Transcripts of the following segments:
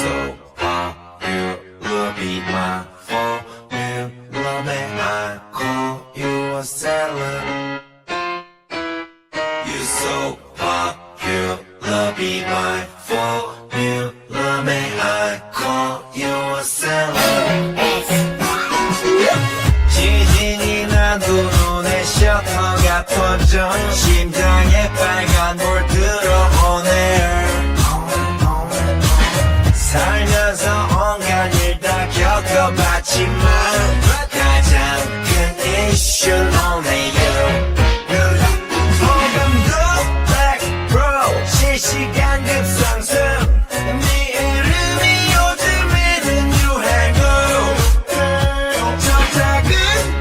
so popular, be my formula. May I call you a celeb? You so popular, be my formula. May I call you a celeb? 지진이 나도 눈에 셔터가 터져 심장에 빨간불 들어오네. 살면서 온갖 일 다 겪어봤지만 가장 큰 이슈는 only you. 호감도 100% 실시간 급상승. 네 이름이 요즘에는 유행어. 저 작은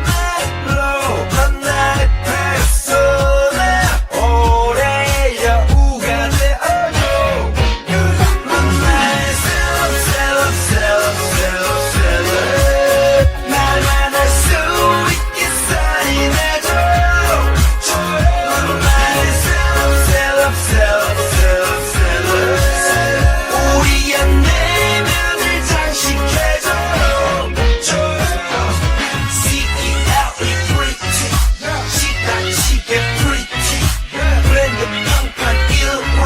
말로 넌 나의 persona. 올해의 여우가 되어줘. 넌 나의 celeb. 날만 할 수 있게 사인해줘. 넌 나의 celeb. 우리의 내면을 장식해줘. CELE pretty 시다치게 pretty 브랜드 평판 1위.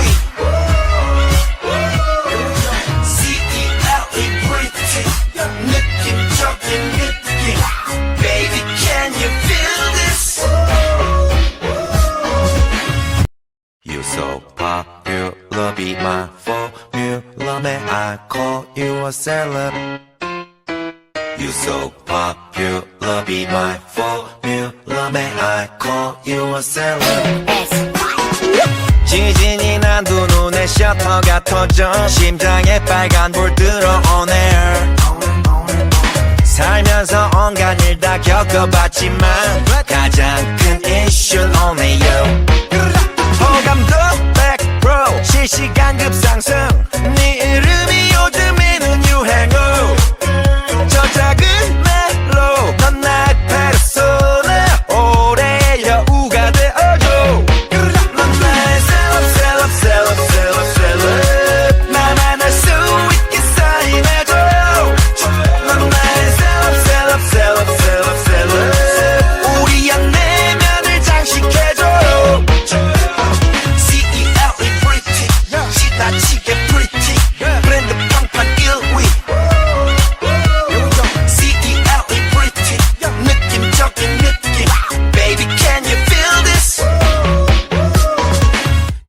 CELE pretty 느낌적인 느낌. Baby can you feel this? You so popular, be my formula. May I call you a celeb? You so popular, be my formula. May I call you a celeb? 지진이 난 두 눈에 셔터가 터져 심장에 빨간불 들어오네. 살면서 온갖 일 다 겪어봤지만 가장 큰 이슈는 only you. 호감도 100% 실시간 급상승.